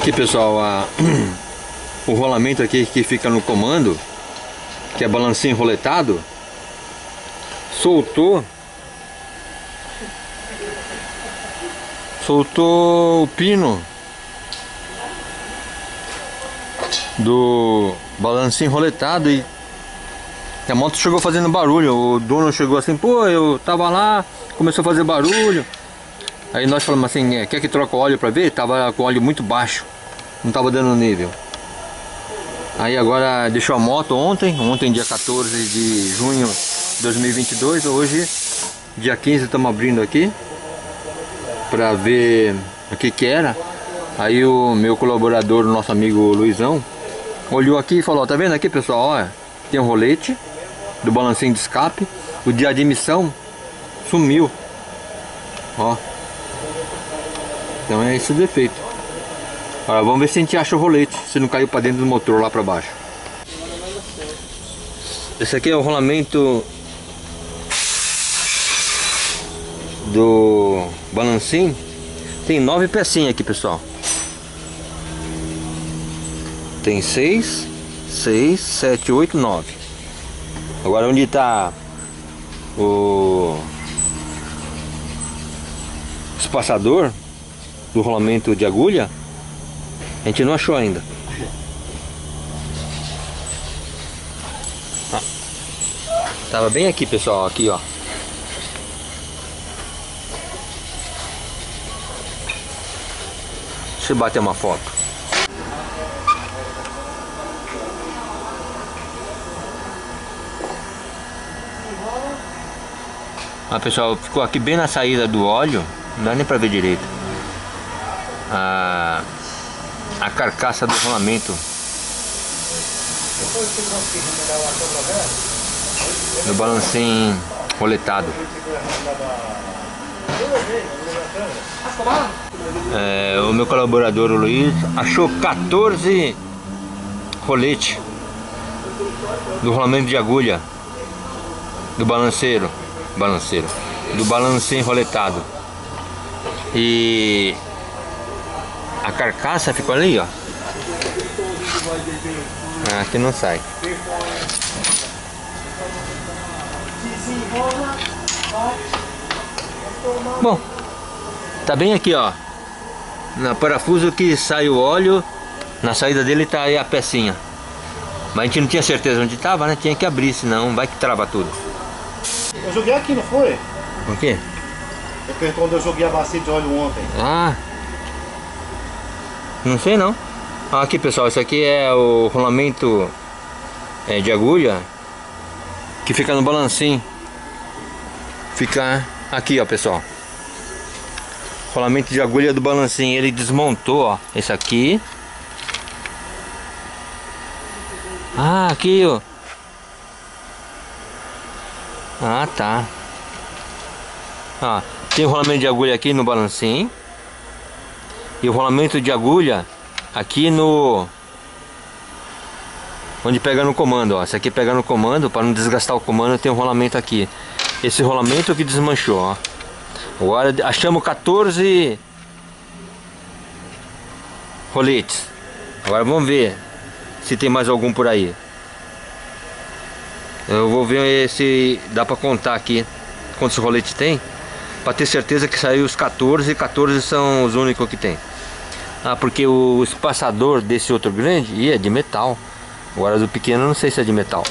Aqui, pessoal, o rolamento aqui que fica no comando, que é balancinho roletado, soltou o pino do balancinho roletado e a moto chegou fazendo barulho. O dono chegou assim, pô, eu tava lá, começou a fazer barulho. Aí nós falamos assim, quer que troca o óleo pra ver? Tava com o óleo muito baixo, não tava dando nível. Aí agora deixou a moto ontem dia 14 de junho de 2022. Hoje, dia 15, estamos abrindo aqui pra ver o que era. Aí o meu colaborador, nosso amigo Luizão, olhou aqui e falou, tá vendo aqui, pessoal, ó, tem um rolete do balancinho de escape, o de admissão sumiu, ó. Então é esse o defeito. Agora vamos ver se a gente acha o rolete, se não caiu para dentro do motor lá para baixo. Esse aqui é o rolamento do balancinho. Tem 9 pecinhas aqui, pessoal. Tem 6, 7, 8, 9. Agora onde está o espaçador do rolamento de agulha, a gente não achou ainda. Tava bem aqui, pessoal, aqui, ó. Deixa eu bater uma foto. Pessoal, ficou aqui bem na saída do óleo, não dá nem pra ver direito. A carcaça do rolamento do balancinho roletado. O meu colaborador, o Luiz, achou 14 roletes do rolamento de agulha do balanceiro, do balancinho roletado. E a carcaça ficou ali, ó. Aqui não sai. Bom, tá bem aqui, ó. No parafuso que sai o óleo, na saída dele tá aí a pecinha. Mas a gente não tinha certeza onde tava, né? Tinha que abrir, senão vai que trava tudo. Eu joguei aqui, não foi? O quê? Quando eu joguei a bacia de óleo ontem. Não sei não. Aqui, pessoal, isso aqui é o rolamento de agulha que fica no balancinho. Fica aqui, ó, pessoal. Rolamento de agulha do balancinho. Ele desmontou, ó. Esse aqui. Aqui, ó. Tá. Tem o rolamento de agulha aqui no balancinho. E o rolamento de agulha aqui no... onde pega no comando, ó. Esse aqui pega no comando, para não desgastar o comando, tem um rolamento aqui. Esse rolamento que desmanchou, ó. Agora achamos 14 roletes. Agora vamos ver se tem mais algum por aí. Eu vou ver se dá para contar aqui quantos roletes tem, para ter certeza que saiu os 14 e 14 são os únicos que tem. Porque o espaçador desse outro grande é de metal. Agora do pequeno eu não sei se é de metal.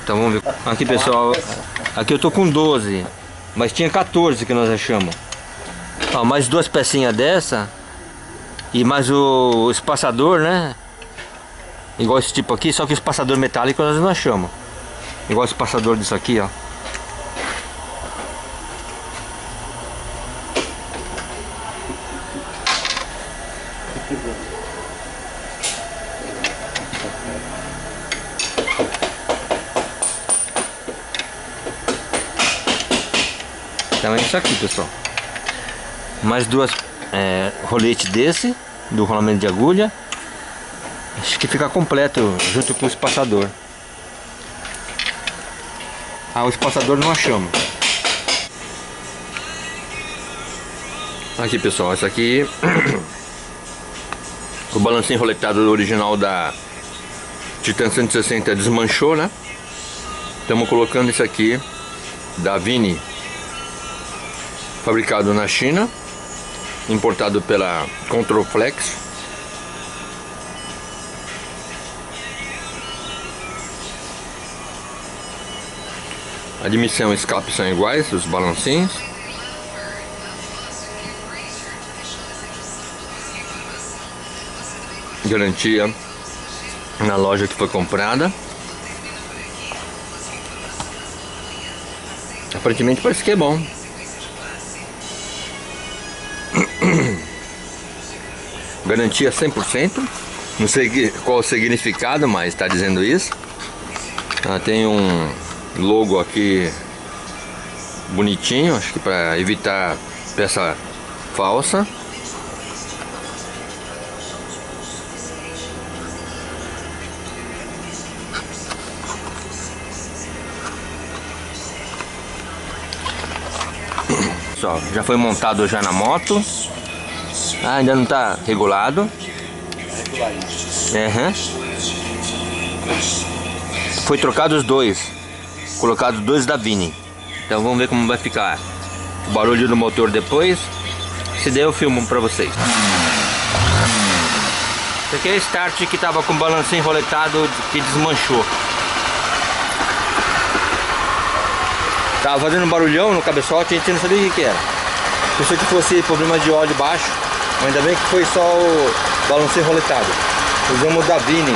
Então vamos ver. Aqui, pessoal, aqui eu tô com 12, mas tinha 14 que nós achamos. Mais 2 pecinhas dessa e mais o espaçador, né? Igual esse tipo aqui, só que o espaçador metálico nós não achamos. Igual esse passador disso aqui, ó. Então é isso aqui, pessoal. Mais 2 roletes desse, do rolamento de agulha. Acho que fica completo junto com o espaçador. O espaçador não achamos. Aqui, pessoal, isso aqui O balancinho roletado original da Titan 160 desmanchou, né? Estamos colocando esse aqui da Vini, fabricado na China, importado pela Controlflex. Admissão e escape são iguais, os balancinhos. Garantia na loja que foi comprada. Aparentemente parece que é bom. Garantia 100%. Não sei qual o significado, mas está dizendo isso. Tem um logo aqui bonitinho, acho que para evitar peça falsa. Só, já foi montado já na moto. Ainda não está regulado. Uhum. Foi trocado os dois, colocados dois da Vini. Então vamos ver como vai ficar o barulho do motor depois. Se der eu filmo pra vocês. Esse aqui é o start que tava com o balancinho roletado que desmanchou. Tava fazendo um barulhão no cabeçote e a gente não sabia o que era. Pensei que fosse problema de óleo baixo, mas ainda bem que foi só o balancinho roletado. Usamos o da Vini.